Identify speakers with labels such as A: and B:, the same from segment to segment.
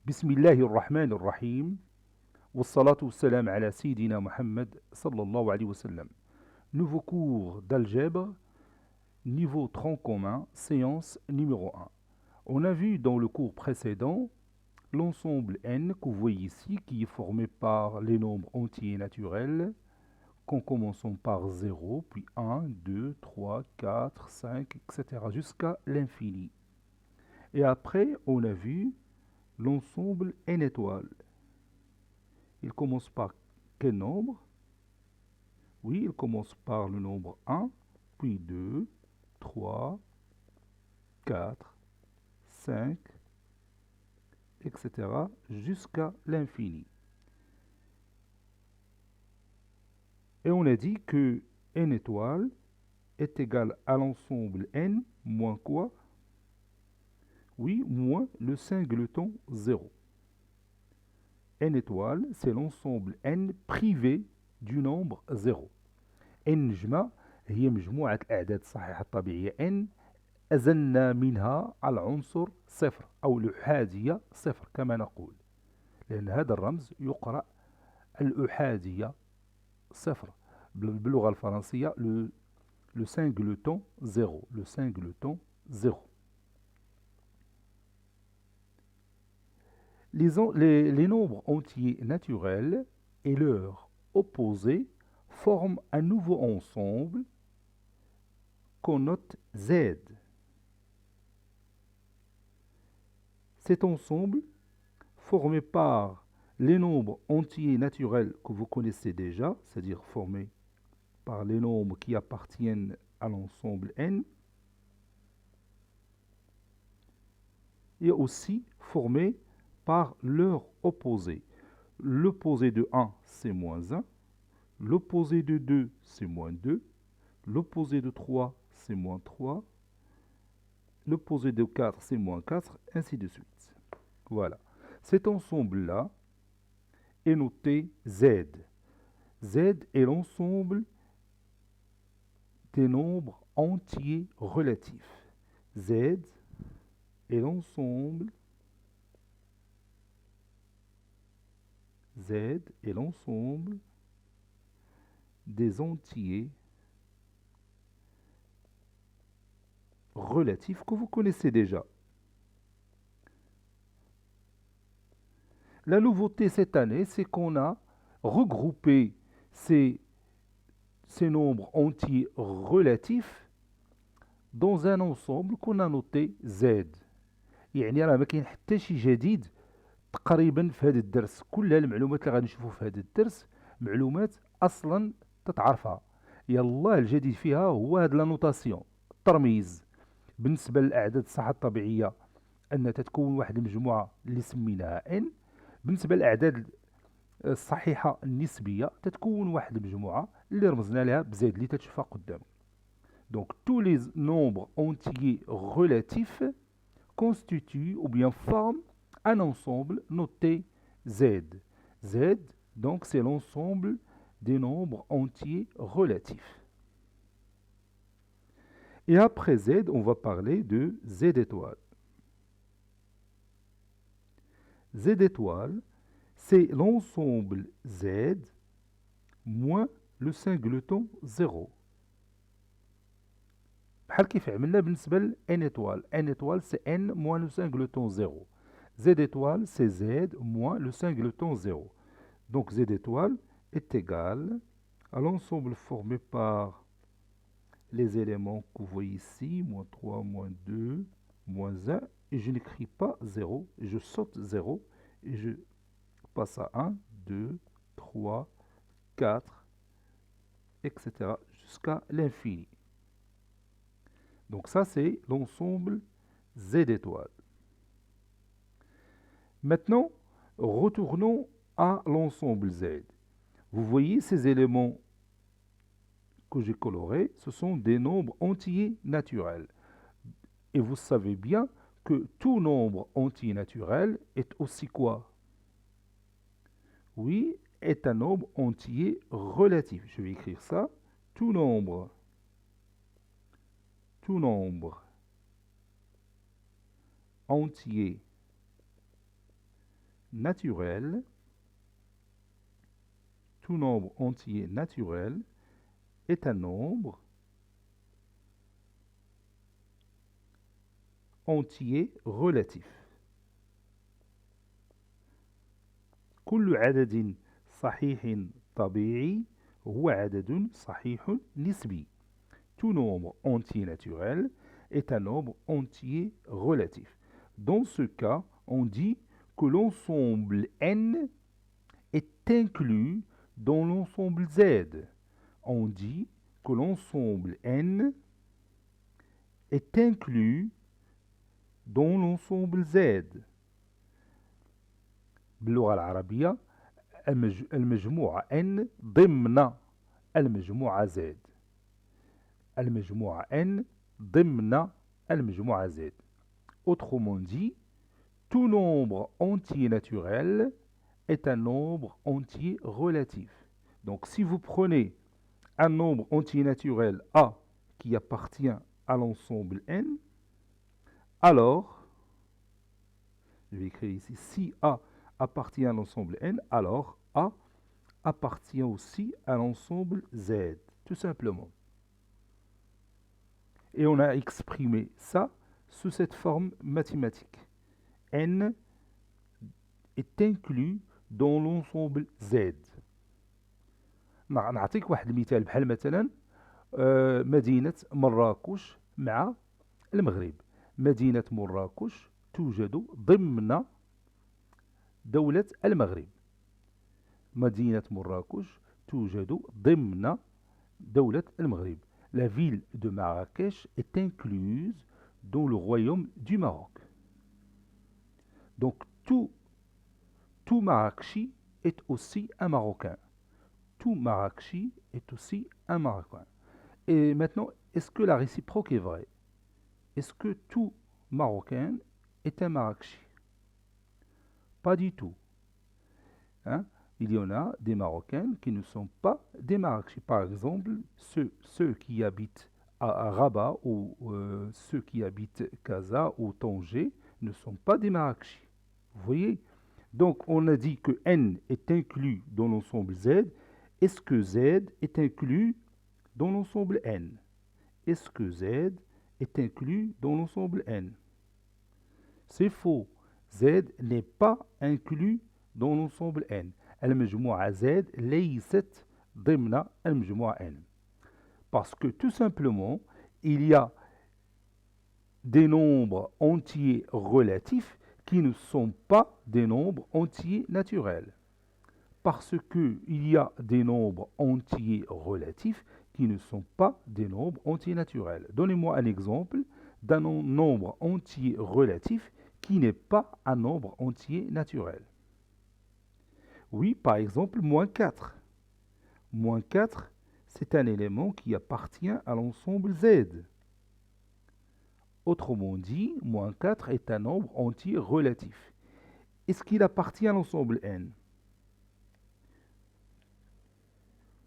A: بسم الله الرحمن الرحيم والصلاة والسلام على Sayyidina Muhammad sallallahu alayhi wa sallam. Nouveau cours d'algèbre, niveau tronc commun, séance numéro 1. On a vu dans le cours précédent l'ensemble n que vous voyez ici qui est formé par les nombres entiers naturels qu'en commençant par 0, puis 1, 2, 3, 4, 5, etc. jusqu'à l'infini. Et après, on a vu l'ensemble n étoiles. Il commence par quel nombre? Oui, il commence par le nombre 1, puis 2, 3, 4, 5, etc. jusqu'à l'infini. Et on a dit que n étoile est égal à l'ensemble n moins quoi? Oui, moins le singleton 0. n étoile, c'est l'ensemble n privé du nombre 0. n نجمة هي مجموعة الأعداد الصحيحة الطبيعية n أزلنا منها العنصر صفر أو الأحادية صفر كما نقول، لأن هذا الرمز يقرأ الأحادية صفر باللغة الفرنسية le singleton 0 le singleton 0. Les nombres entiers naturels et leurs opposés forment un nouveau ensemble qu'on note Z. Cet ensemble, formé par les nombres entiers naturels que vous connaissez déjà, c'est-à-dire formé par les nombres qui appartiennent à l'ensemble n, et aussi formé par leur opposé. L'opposé de 1, c'est moins 1. L'opposé de 2, c'est moins 2. L'opposé de 3, c'est moins 3. L'opposé de 4, c'est moins 4, ainsi de suite. Voilà. Cet ensemble-là est noté Z. Z est l'ensemble des nombres entiers relatifs. Z est l'ensemble Z est l'ensemble des entiers relatifs que vous connaissez déjà. La nouveauté cette année, c'est qu'on a regroupé ces nombres entiers relatifs dans un ensemble qu'on a noté Z. يعني راه ما كاين حتى شي جديد تقريبا في هذا الدرس. كل المعلومات اللي غادي نشوفوا في هذا الدرس معلومات اصلا تتعرفها. يلا الجديد فيها هو هاد لا نوتاسيون، الترميز. بالنسبه للاعداد الصحه الطبيعيه ان تتكون واحد المجموعه اللي سميناها n. بالنسبه للاعداد الصحيحه النسبيه تتكون واحد المجموعه اللي رمزنا لها بزيد اللي تتشوفها قدام. Donc tous les nombres entiers relatifs constituent ou bien forment un ensemble noté Z. Z, donc c'est l'ensemble des nombres entiers relatifs. Et après Z, on va parler de Z étoile. Z étoile, c'est l'ensemble Z moins le singleton 0. بحال كيف عملنا بالنسبة ل n étoile. n étoile, c'est n moins le singleton 0. Z étoile, c'est Z moins le singleton 0. Donc Z étoile est égal à l'ensemble formé par les éléments que vous voyez ici, moins 3, moins 2, moins 1, et je n'écris pas 0, je saute 0, et je passe à 1, 2, 3, 4, etc. jusqu'à l'infini. Donc ça, c'est l'ensemble Z étoile. Maintenant, retournons à l'ensemble Z. Vous voyez ces éléments que j'ai colorés, ce sont des nombres entiers naturels. Et vous savez bien que tout nombre entier naturel est aussi quoi? Oui, est un nombre entier relatif. Je vais écrire ça. Tout nombre entier naturel, tout nombre entier naturel est un nombre entier relatif. كل عدد صحيح طبيعي هو عدد صحيح نسبي. Tout nombre entier naturel est un nombre entier relatif. Dans ce cas, on dit que l'ensemble n est inclus dans l'ensemble z. On dit que l'ensemble n est inclus dans l'ensemble z. باللغة العربية المجموعة n ضمن المجموعة z. المجموعة n ضمن المجموعة z. Autrement dit, tout nombre entier naturel est un nombre entier relatif. Donc si vous prenez un nombre entier naturel A qui appartient à l'ensemble n, alors, je vais écrire ici, si A appartient à l'ensemble n, alors A appartient aussi à l'ensemble Z, tout simplement. Et on a exprimé ça sous cette forme mathématique. N est inclus dans l'ensemble Z. نعطيك واحد المثال بحال مثلا مدينة مراكش مع المغرب. مدينة مراكش توجد ضمن دولة المغرب. مدينة مراكش توجد ضمن دولة المغرب. La ville de Marrakech est incluse dans le royaume du Maroc. Donc tout Marrakchi est aussi un Marocain. Tout Marrakchi est aussi un Marocain. Et maintenant, est-ce que la réciproque est vraie? Est-ce que tout Marocain est un Marrakchi? Pas du tout. Hein? Il y en a des Marocains qui ne sont pas des Marrakchi. Par exemple, ceux qui habitent à Rabat ou ceux qui habitent Casa ou Tanger ne sont pas des Marrakchi. Vous voyez? Donc, on a dit que N est inclus dans l'ensemble Z. Est-ce que Z est inclus dans l'ensemble N? Est-ce que Z est inclus dans l'ensemble N? C'est faux. Z n'est pas inclus dans l'ensemble N. المجموعة Z ليست ضمن المجموعة N. Parce que tout simplement, il y a des nombres entiers relatifs qui ne sont pas des nombres entiers naturels. Parce qu'il y a des nombres entiers relatifs qui ne sont pas des nombres entiers naturels. Donnez-moi un exemple d'un nombre entier relatif qui n'est pas un nombre entier naturel. Oui, par exemple, moins 4. Moins 4, c'est un élément qui appartient à l'ensemble Z. Autrement dit, moins 4 est un nombre entier relatif. Est-ce qu'il appartient à l'ensemble N?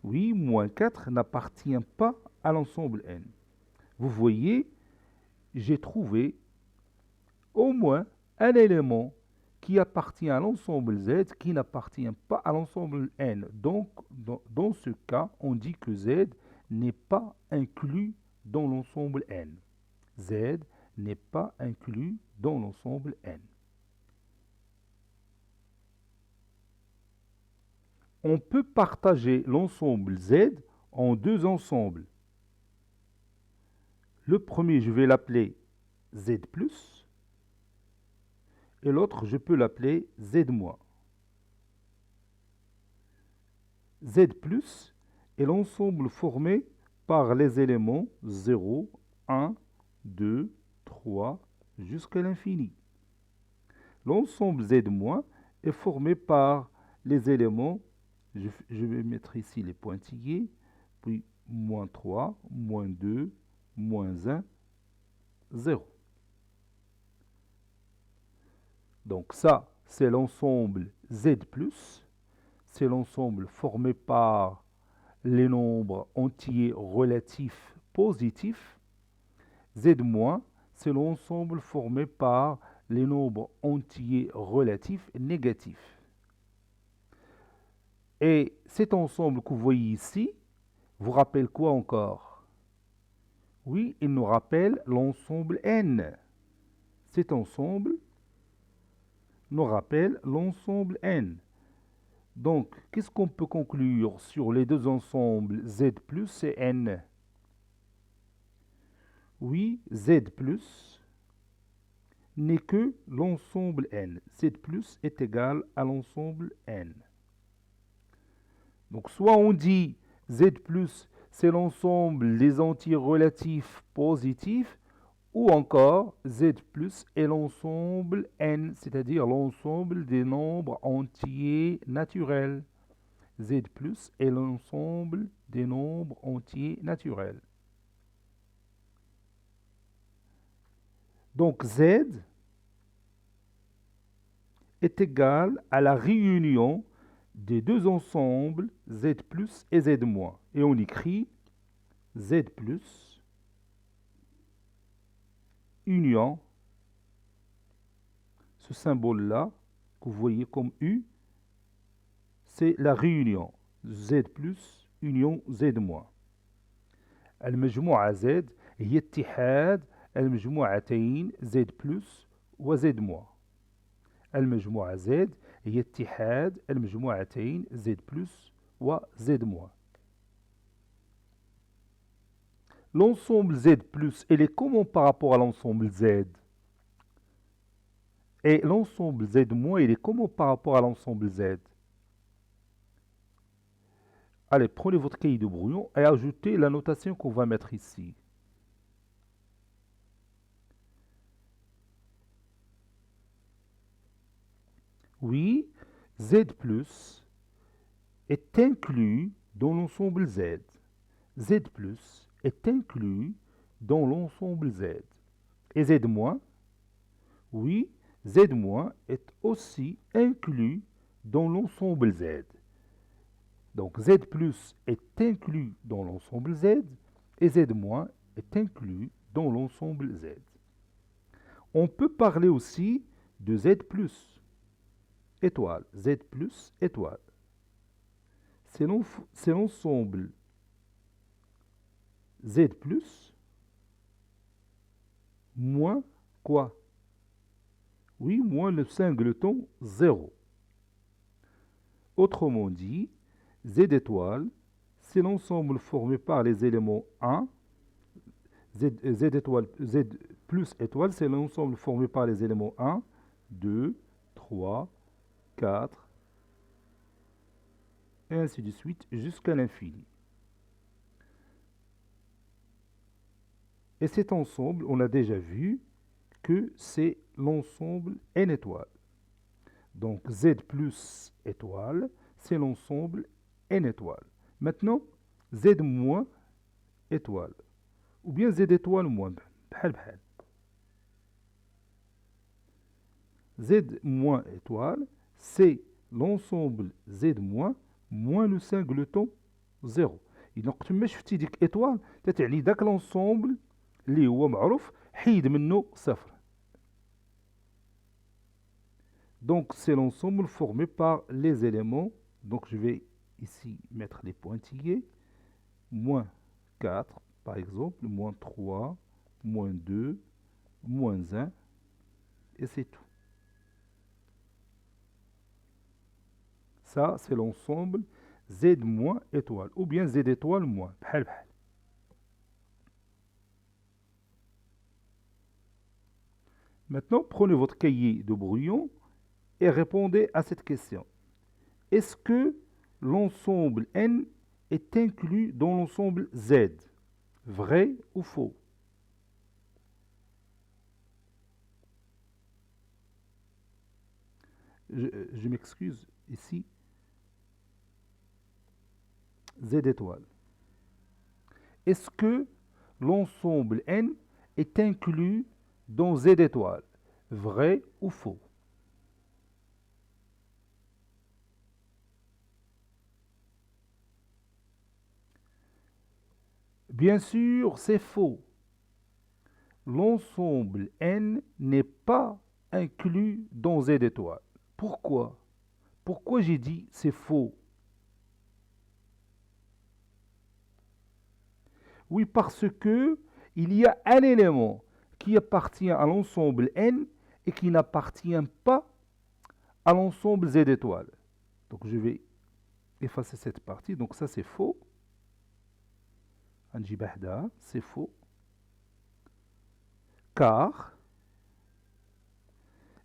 A: Oui, moins 4 n'appartient pas à l'ensemble N. Vous voyez, j'ai trouvé au moins un élément qui appartient à l'ensemble Z qui n'appartient pas à l'ensemble N. Donc, dans ce cas, on dit que Z n'est pas inclus dans l'ensemble N. Z n'est pas inclus dans l'ensemble N. On peut partager l'ensemble Z en deux ensembles. Le premier, je vais l'appeler Z+, et l'autre, je peux l'appeler Z-. Z+ est l'ensemble formé par les éléments 0, 1, 2, 3, jusqu'à l'infini. L'ensemble Z- est formé par les éléments, je vais mettre ici les pointillés, puis moins 3, moins 2, moins 1, 0. Donc ça, c'est l'ensemble Z+, c'est l'ensemble formé par les nombres entiers relatifs positifs. Z-, c'est l'ensemble formé par les nombres entiers relatifs négatifs. Et cet ensemble que vous voyez ici vous rappelle quoi encore? Oui, il nous rappelle l'ensemble N. Cet ensemble nous rappelle l'ensemble N. Donc, qu'est-ce qu'on peut conclure sur les deux ensembles Z plus et N? Oui, Z plus n'est que l'ensemble N. Z plus est égal à l'ensemble N. Donc, soit on dit Z plus, c'est l'ensemble des entiers relatifs positifs, ou encore Z plus est l'ensemble N, c'est-à-dire l'ensemble des nombres entiers naturels. Z plus est l'ensemble des nombres entiers naturels. Donc Z est égal à la réunion des deux ensembles Z plus et Z moins. Et on écrit Z plus union, ce symbole-là que vous voyez comme U, c'est la réunion Z plus union Z moins. المجموعة Z هي اتحاد المجموعتين Z plus و Z moins. المجموعة Z هي اتحاد المجموعتين Z plus و Z moins. L'ensemble Z plus, il est comment par rapport à l'ensemble Z? Et l'ensemble Z moins, il est comment par rapport à l'ensemble Z? Allez, prenez votre cahier de brouillon et ajoutez la notation qu'on va mettre ici. Oui, Z plus est inclus dans l'ensemble Z. Z plus est inclus dans l'ensemble Z. Et Z moins, oui, Z moins est aussi inclus dans l'ensemble Z. Donc Z plus est inclus dans l'ensemble Z et Z moins est inclus dans l'ensemble Z. On peut parler aussi de Z plus étoile, Z plus étoile. C'est l'ensemble Z plus moins quoi? Oui, moins le singleton 0. Autrement dit, Z étoile, c'est l'ensemble formé par les éléments 1. Z étoile, Z plus étoile, c'est l'ensemble formé par les éléments 1, 2, 3, 4, et ainsi de suite jusqu'à l'infini. Et cet ensemble, on a déjà vu que c'est l'ensemble N étoile. Donc Z plus étoile, c'est l'ensemble N étoile. Maintenant, Z moins étoile. Ou bien Z étoile moins. Z moins étoile, c'est l'ensemble Z moins moins le singleton 0. Donc, tu mets شفتي ديك étoile, تتعني ذاك l'ensemble اللي هو معروف حيد منه صفر. Donc, c'est l'ensemble formé par les éléments. Donc, je vais ici mettre les pointillés. Moins 4, par exemple, moins 3, moins 2, moins 1, et c'est tout. Ça, c'est l'ensemble Z moins étoile, ou bien Z étoile moins. بحال بحال. Maintenant, prenez votre cahier de brouillon et répondez à cette question. Est-ce que l'ensemble N est inclus dans l'ensemble Z? Vrai ou faux? Je m'excuse ici. Z étoile. Est-ce que l'ensemble N est inclus dans Z étoile? Vrai ou faux? Bien sûr, c'est faux. L'ensemble N n'est pas inclus dans Z étoile. Pourquoi? Pourquoi j'ai dit c'est faux? Oui, parce que il y a un élément qui appartient à l'ensemble N et qui n'appartient pas à l'ensemble Z étoile. Donc je vais effacer cette partie. Donc ça c'est faux. C'est faux. Car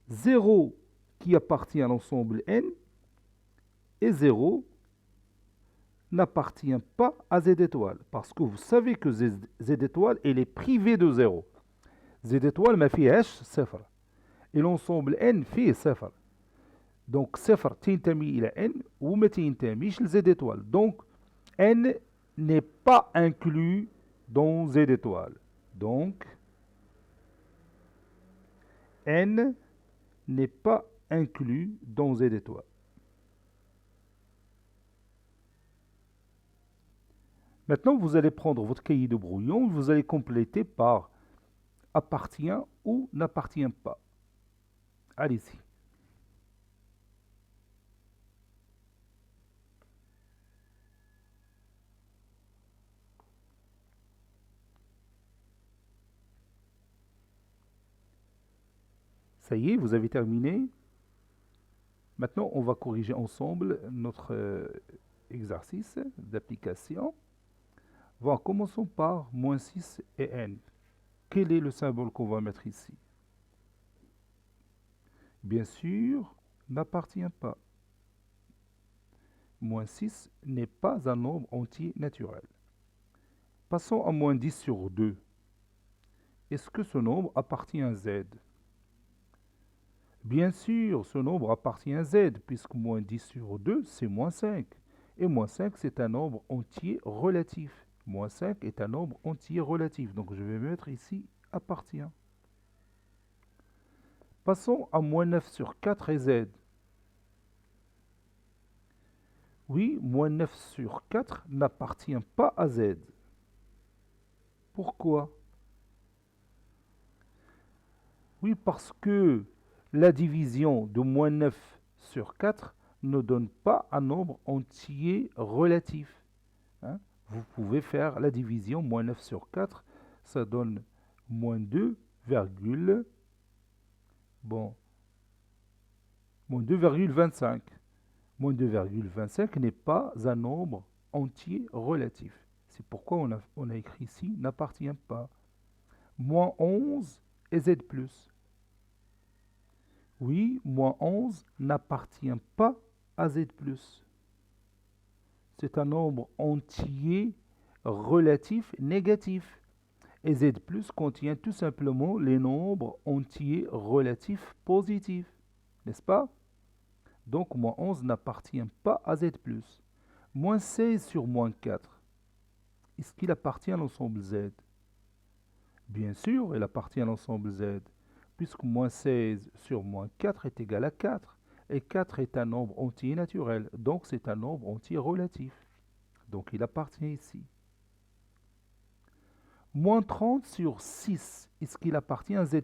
A: 0 qui appartient à l'ensemble N et 0 n'appartient pas à Z étoile. Parce que vous savez que Z étoile, elle est privée de 0. Z étoile ما فيهاش صفر. Et l'ensemble N فيه صفر. Donc صفر تنتمي إلى N وما تنتميش ل Z étoile. Donc N n'est pas inclus dans Z étoile. Donc N n'est pas inclus dans Z étoile. Maintenant, vous allez prendre votre cahier de brouillon, vous allez compléter par appartient ou n'appartient pas. Allez-y. Ça y est, vous avez terminé. Maintenant, on va corriger ensemble notre exercice d'application. Bon, commençons par moins 6 et n. Quel est le symbole qu'on va mettre ici? Bien sûr, n'appartient pas. Moins 6 n'est pas un nombre entier naturel. Passons à moins 10 sur 2. Est-ce que ce nombre appartient à Z? Bien sûr, ce nombre appartient à Z, puisque moins 10 sur 2, c'est moins 5. Et moins 5, c'est un nombre entier relatif. Moins 5 est un nombre entier relatif. Donc je vais mettre ici appartient. Passons à moins 9 sur 4 et Z. Oui, moins 9 sur 4 n'appartient pas à Z. Pourquoi? Oui, parce que la division de moins 9 sur 4 ne donne pas un nombre entier relatif. Hein? Vous pouvez faire la division moins 9 sur 4, ça donne moins 2, bon, moins 2,25. Moins 2,25 n'est pas un nombre entier relatif. C'est pourquoi on a écrit ici n'appartient pas. Moins 11 et Z+. Oui, moins 11 n'appartient pas à Z+. C'est un nombre entier relatif négatif. Et Z+ contient tout simplement les nombres entiers relatifs positifs. N'est-ce pas? Donc, moins 11 n'appartient pas à Z+. Moins 16 sur moins 4. Est-ce qu'il appartient à l'ensemble Z? Bien sûr, il appartient à l'ensemble Z, puisque moins 16 sur moins 4 est égal à 4. Et 4 est un nombre entier naturel, donc c'est un nombre entier relatif. Donc il appartient ici. Moins 30 sur 6, est-ce qu'il appartient à Z+?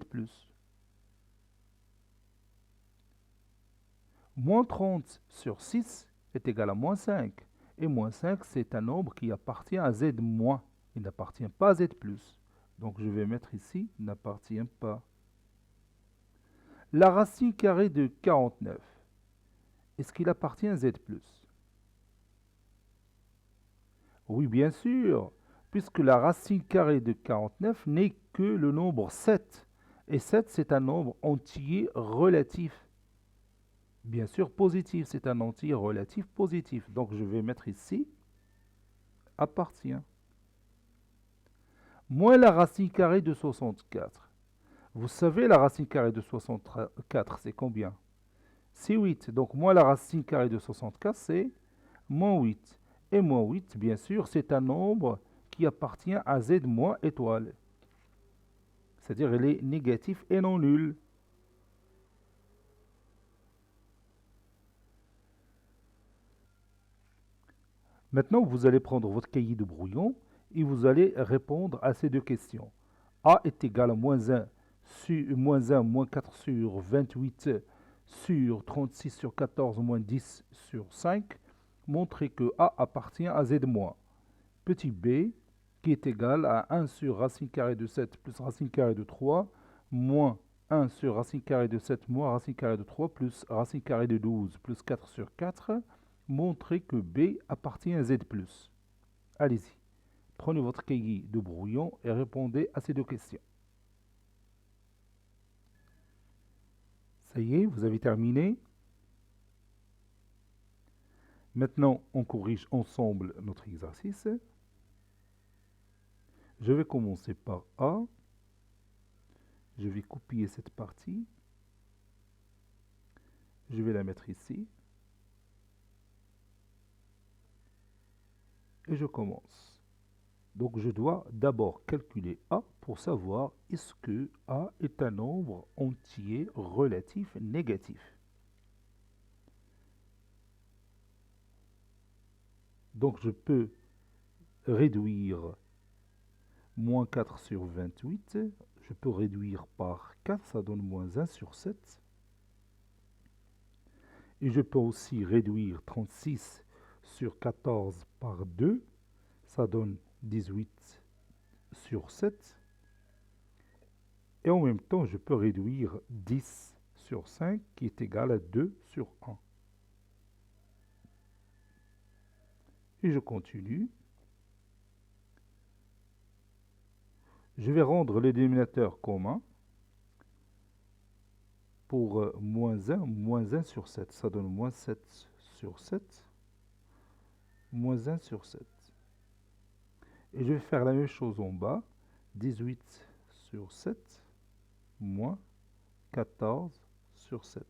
A: Moins 30 sur 6 est égal à moins 5. Et moins 5, c'est un nombre qui appartient à Z-. Il n'appartient pas à Z+. Donc je vais mettre ici, n'appartient pas. La racine carrée de 49, est-ce qu'il appartient à Z+? Oui, bien sûr, puisque la racine carrée de 49 n'est que le nombre 7. Et 7, c'est un nombre entier relatif. Bien sûr, positif, c'est un entier relatif positif. Donc je vais mettre ici, appartient. Moins la racine carrée de 64. Vous savez, la racine carrée de 64, c'est combien? C'est 8. Donc moins la racine carrée de 64, c'est moins 8. Et moins 8, bien sûr, c'est un nombre qui appartient à Z moins étoile. C'est-à-dire il est négatif et non nul. Maintenant, vous allez prendre votre cahier de brouillon et vous allez répondre à ces deux questions. A est égal à moins 1 moins 1, moins 4 sur 28 sur 36 sur 14 moins 10 sur 5, montrer que A appartient à Z-. Petit b, qui est égal à 1 sur racine carrée de 7 plus racine carrée de 3, moins 1 sur racine carrée de 7 moins racine carrée de 3 plus racine carrée de 12 plus 4 sur 4, montrer que B appartient à Z+. Allez-y, prenez votre cahier de brouillon et répondez à ces deux questions. Ça y est, vous avez terminé. Maintenant, on corrige ensemble notre exercice. Je vais commencer par A. Je vais copier cette partie. Je vais la mettre ici. Et je commence. Donc je dois d'abord calculer A pour savoir est-ce que A est un nombre entier relatif négatif. Donc je peux réduire moins 4 sur 28. Je peux réduire par 4, ça donne moins 1 sur 7. Et je peux aussi réduire 36 sur 14 par 2. Ça donne 18 sur 7. Et en même temps, je peux réduire 10 sur 5 qui est égal à 2 sur 1. Et je continue. Je vais rendre le dénominateur commun. Pour moins 1 sur 7, ça donne moins 7 sur 7, moins 1 sur 7. Et je vais faire la même chose en bas, 18 sur 7, moins 14 sur 7.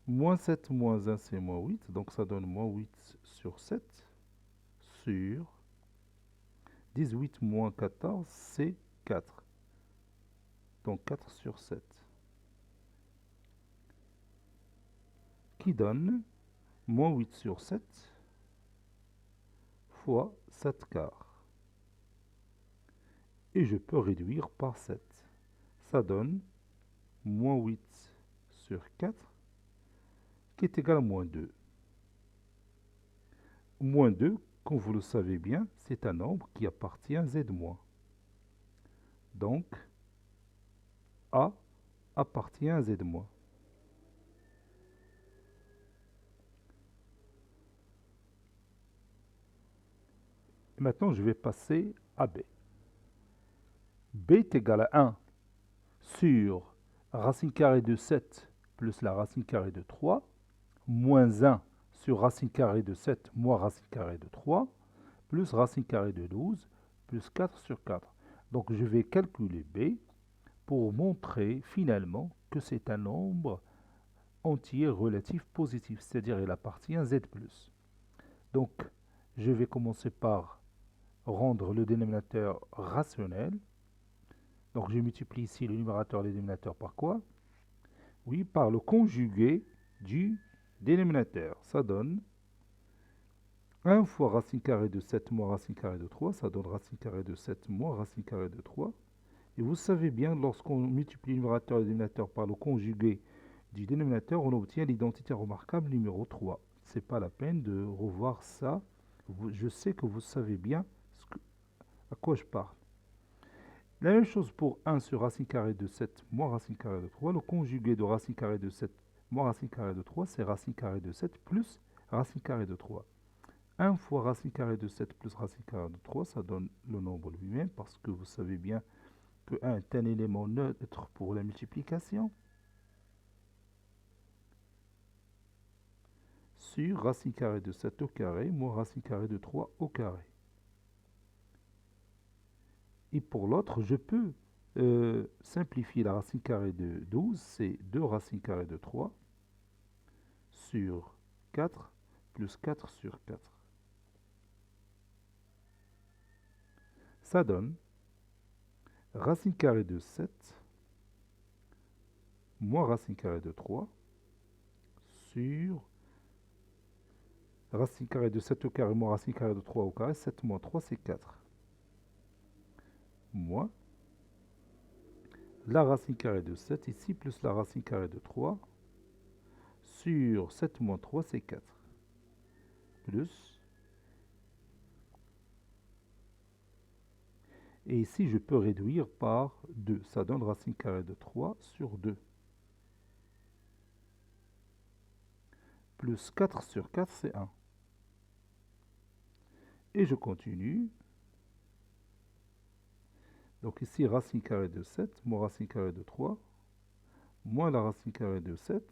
A: Moins 7 moins 1, c'est moins 8, donc ça donne moins 8 sur 7, sur 18 moins 14, c'est 4. Donc 4 sur 7. Qui donne moins 8 sur 7 fois 7 quarts. Et je peux réduire par 7. Ça donne moins 8 sur 4 qui est égal à moins 2. Moins 2, comme vous le savez bien, c'est un nombre qui appartient à Z-. Donc, A appartient à Z-. Maintenant, je vais passer à B. B est égal à 1 sur racine carrée de 7 plus la racine carrée de 3, moins 1 sur racine carrée de 7 moins racine carrée de 3, plus racine carrée de 12, plus 4 sur 4. Donc je vais calculer B pour montrer finalement que c'est un nombre entier relatif positif, c'est-à-dire il appartient à Z+. Donc je vais commencer par rendre le dénominateur rationnel. Donc je multiplie ici le numérateur et le dénominateur par quoi? Oui, par le conjugué du dénominateur. Ça donne 1 fois racine carrée de 7 moins racine carrée de 3, ça donne racine carrée de 7 moins racine carrée de 3. Et vous savez bien, lorsqu'on multiplie le numérateur et le dénominateur par le conjugué du dénominateur, on obtient l'identité remarquable numéro 3. Ce n'est pas la peine de revoir ça. Je sais que vous savez bien à quoi je parle. La même chose pour 1 sur racine carrée de 7 moins racine carrée de 3. Le conjugué de racine carrée de 7 moins racine carrée de 3, c'est racine carrée de 7 plus racine carrée de 3. 1 fois racine carrée de 7 plus racine carrée de 3, ça donne le nombre lui-même, parce que vous savez bien que 1 est un élément neutre pour la multiplication. Sur racine carrée de 7 au carré moins racine carrée de 3 au carré. Et pour l'autre, je peux simplifier la racine carrée de 12, c'est 2 racines carrées de 3 sur 4 plus 4 sur 4. Ça donne racine carrée de 7 moins racine carrée de 3 sur racine carrée de 7 au carré moins racine carrée de 3 au carré. 7 moins 3, c'est 4. moins la racine carrée de 7 ici, plus la racine carrée de 3, sur 7 moins 3, c'est 4, plus, et ici je peux réduire par 2, ça donne racine carrée de 3 sur 2, plus 4 sur 4, c'est 1. Et je continue. Donc ici, racine carrée de 7, moins racine carrée de 3, moins la racine carrée de 7,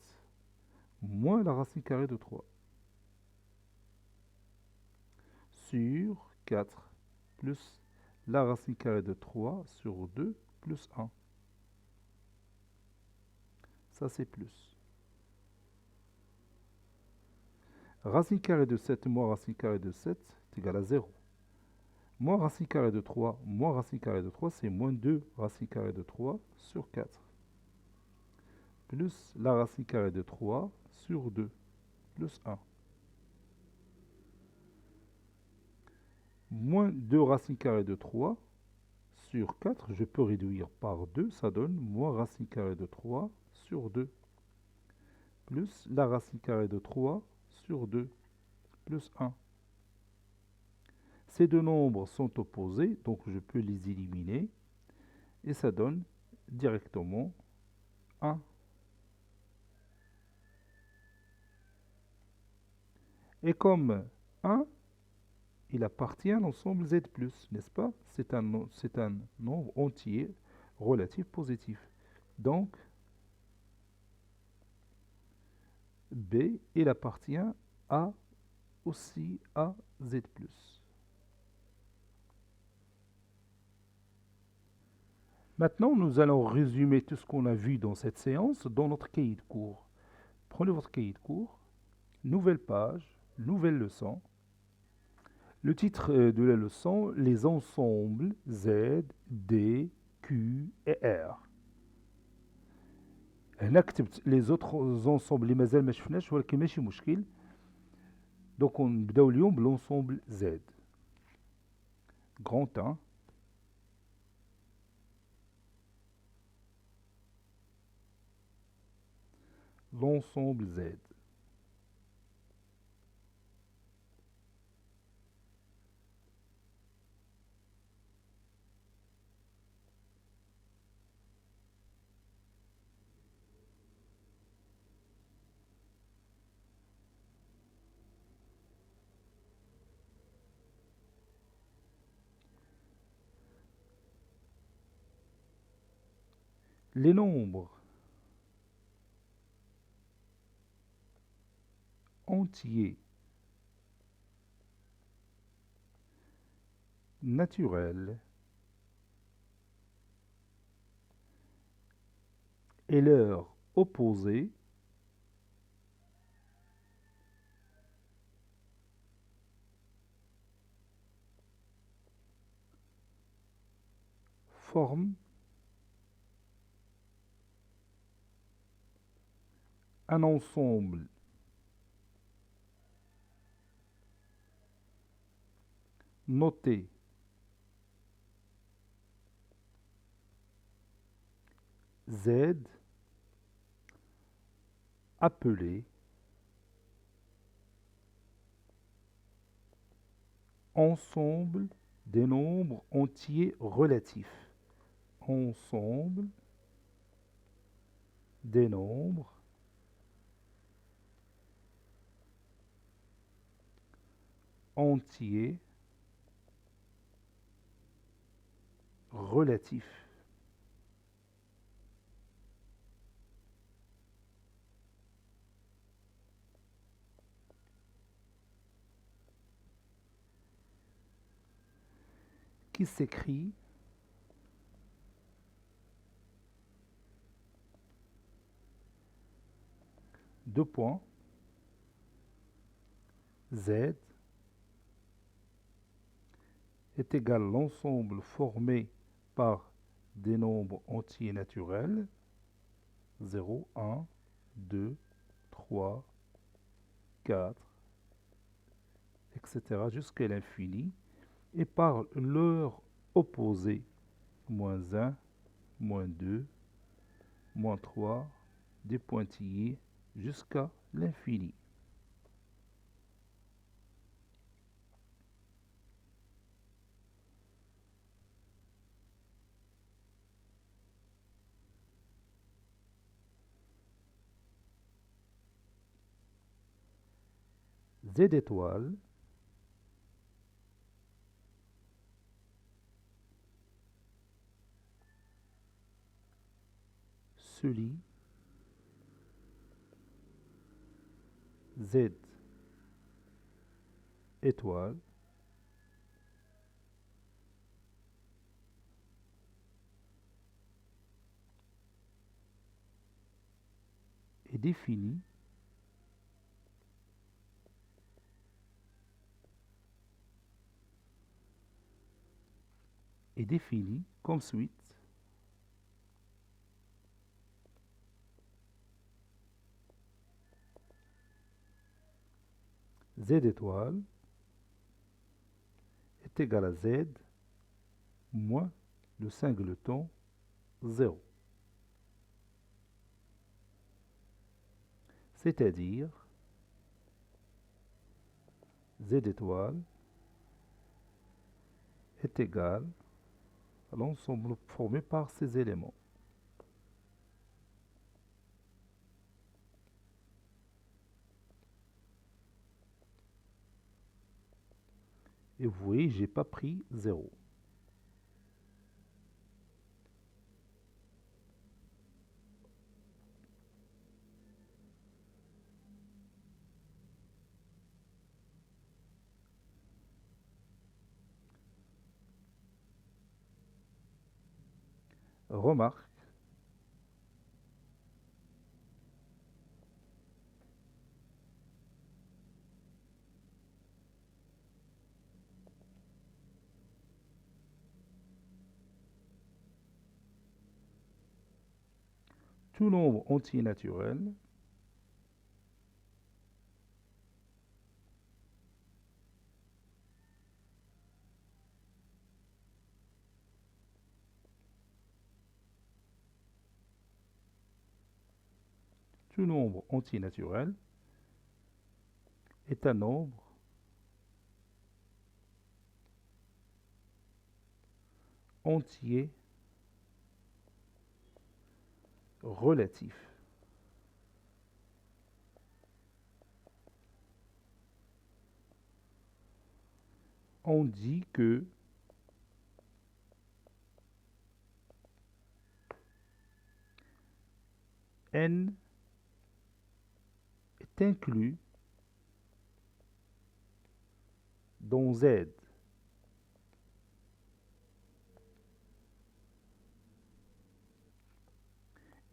A: moins la racine carrée de 3, sur 4, plus la racine carrée de 3 sur 2, plus 1. Ça, c'est plus. Racine carrée de 7 moins racine carrée de 7 est égal à 0. Moins racine carrée de 3 moins racine carrée de 3, c'est moins 2 racine carrée de 3 sur 4. Plus la racine carrée de 3 sur 2, plus 1. Moins 2 racine carrée de 3 sur 4, je peux réduire par 2, ça donne moins racine carrée de 3 sur 2, plus la racine carrée de 3 sur 2, plus 1. Ces deux nombres sont opposés, donc je peux les éliminer, et ça donne directement 1. Et comme 1, il appartient à l'ensemble Z+, n'est-ce pas? C'est un nombre entier relatif positif. Donc, B, il appartient aussi à Z+. Maintenant, nous allons résumer tout ce qu'on a vu dans cette séance dans notre cahier de cours. Prenez votre cahier de cours, nouvelle page, nouvelle leçon. Le titre de la leçon, les ensembles Z, D, Q et R. هنا كتبت les autres ensembles اللي مازال ما شفناش ولكن ماشي مشكل. Donc نبداو اليوم بالensemble Z. Grand 1. L'ensemble Z. Les nombres entiers naturels et leur opposé forment un ensemble noté Z appelé ensemble des nombres entiers relatifs. Ensemble des nombres entiers relatifs. Qui s'écrit deux points Z est égal à l'ensemble formé par des nombres entiers naturels 0, 1, 2, 3, 4, etc. jusqu'à l'infini et par leur opposé moins 1, moins 2, moins 3, des pointillés jusqu'à l'infini. Z étoile se lit Z étoile est défini comme suite Z étoile est égal à Z moins le singleton 0. C'est-à-dire Z étoile est égal à l'ensemble formé par ces éléments. Et vous voyez, j'ai pas pris 0. Remarque, tout nombre entier naturel est un nombre entier relatif. On dit que n est inclus dans Z.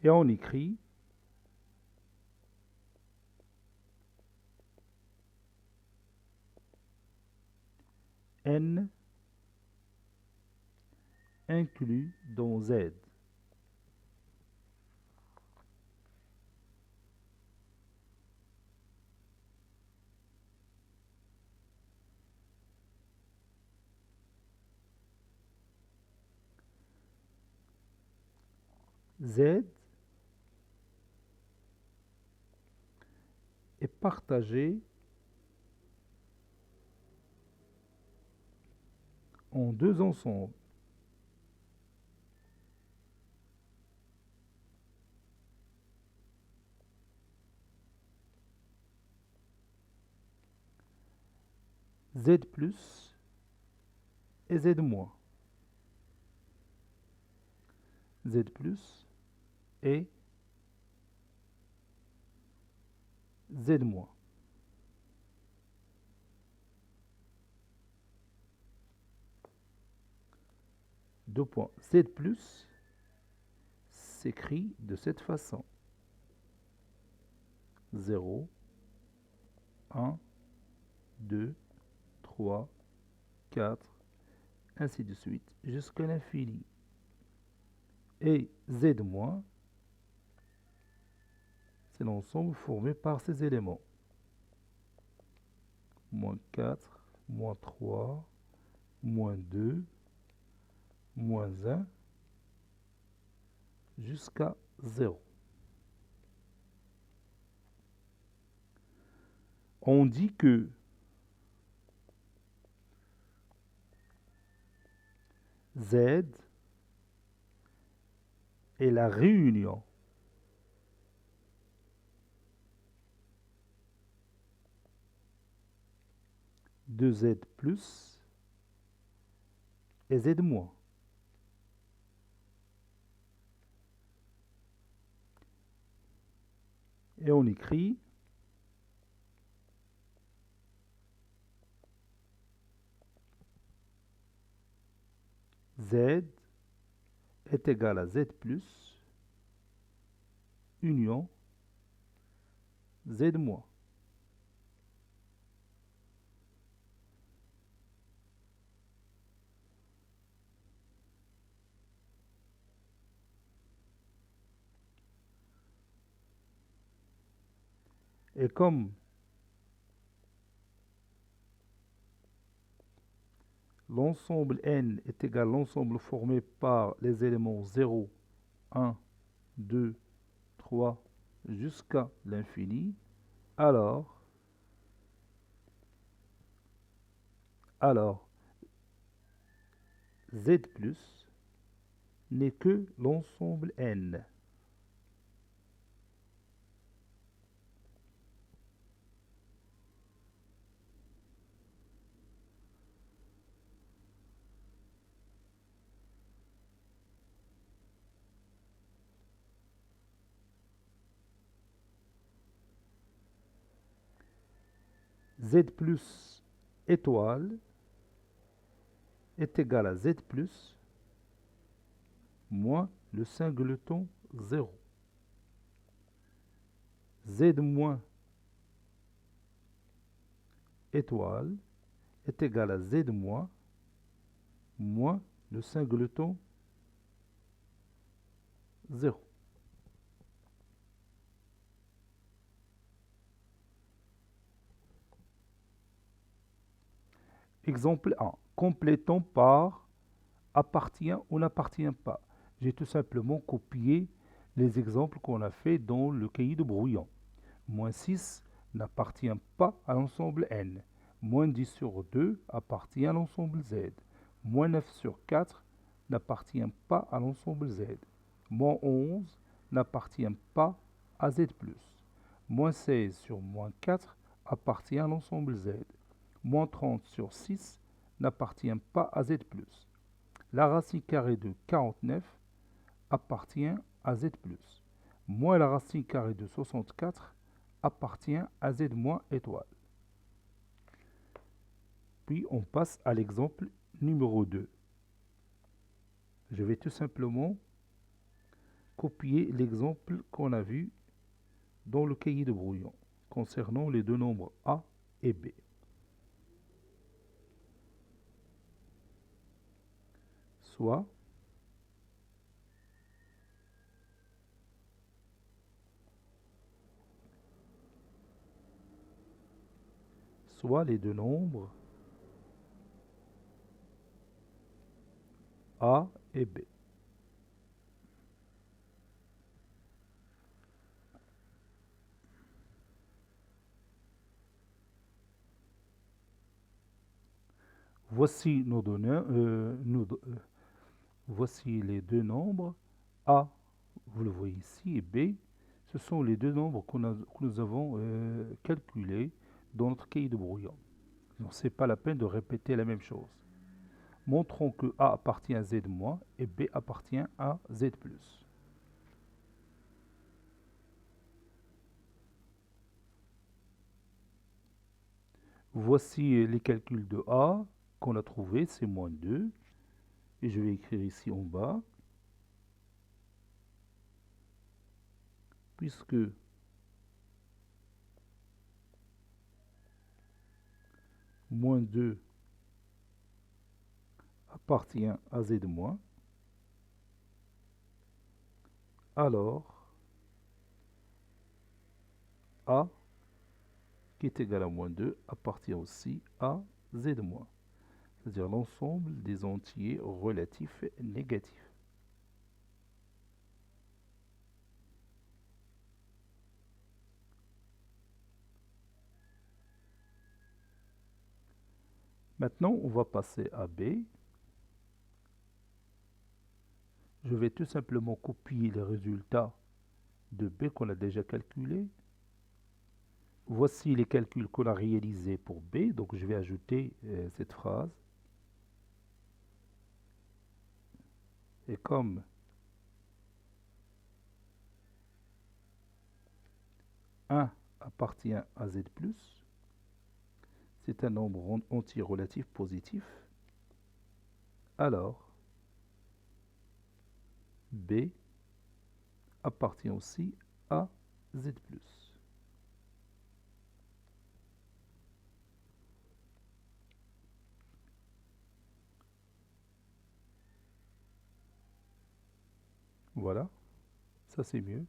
A: Et on écrit n inclus dans Z. Z est partagé en deux ensembles. Z plus et Z moins. Z plus et Z moins. Deux points. Z plus s'écrit de cette façon. 0, 1, 2, 3, 4, ainsi de suite, jusqu'à l'infini. Et Z moins, c'est l'ensemble formé par ces éléments. Moins 4, moins 3, moins 2, moins 1, jusqu'à 0. On dit que Z est la réunion de Z plus et Z moins. Et on écrit Z est égal à Z plus union Z moins. Et comme l'ensemble N est égal à l'ensemble formé par les éléments 0, 1, 2, 3 jusqu'à l'infini, alors Z plus n'est que l'ensemble N. Z plus étoile est égal à Z plus moins le singleton 0. Z moins étoile est égal à Z moins le singleton 0. Exemple 1. Complétons par appartient ou n'appartient pas. J'ai tout simplement copié les exemples qu'on a fait dans le cahier de brouillon. Moins 6 n'appartient pas à l'ensemble N. Moins 10 sur 2 appartient à l'ensemble Z. Moins 9 sur 4 n'appartient pas à l'ensemble Z. Moins 11 n'appartient pas à Z+. Moins 16 sur moins 4 appartient à l'ensemble Z. Moins 30 sur 6 n'appartient pas à Z+. La racine carrée de 49 appartient à Z+. Moins la racine carrée de 64 appartient à Z moins étoile. Puis on passe à l'exemple numéro 2. Je vais tout simplement copier l'exemple qu'on a vu dans le cahier de brouillon concernant les deux nombres A et B. Soit les deux nombres A et B. Voici voici les deux nombres A, vous le voyez ici, et B. Ce sont les deux nombres que nous avons calculés dans notre cahier de brouillon. Donc, ce n'est pas la peine de répéter la même chose. Montrons que A appartient à Z- et B appartient à Z+. Voici les calculs de A qu'on a trouvé, c'est moins 2. Et je vais écrire ici en bas. Puisque moins 2 appartient à Z-, alors A qui est égal à moins 2 appartient aussi à Z-, c'est-à-dire l'ensemble des entiers relatifs négatifs. Maintenant, on va passer à B. Je vais tout simplement copier les résultats de B qu'on a déjà calculés. Voici les calculs qu'on a réalisés pour B, donc je vais ajouter cette phrase. Et comme un appartient à Z+, c'est un nombre entier relatif positif, alors B appartient aussi à Z+. Voilà, ça c'est mieux.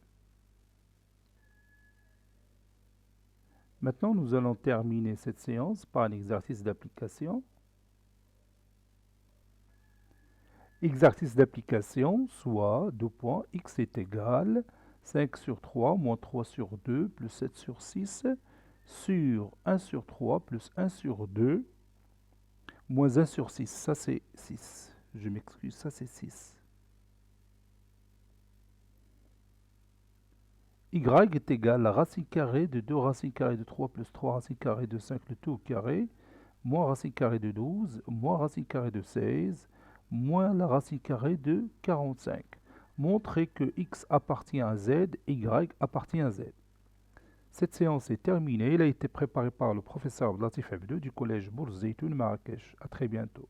A: Maintenant, nous allons terminer cette séance par un exercice d'application. Exercice d'application, soit x est égal 5 sur 3 moins 3 sur 2 plus 7 sur 6 sur 1 sur 3 plus 1 sur 2 moins 1 sur 6. Ça c'est 6. Je m'excuse, ça c'est 6. Y est égal à racine carrée de 2 racines carrées de 3 plus 3 racines carrées de 5, le tout au carré, moins racine carrée de 12, moins racine carrée de 16, moins la racine carrée de 45. Montrez que x appartient à z, y appartient à z. Cette séance est terminée. Elle a été préparée par le professeur Latif Abdou du collège Bourz Zeytoun Marrakech. À très bientôt.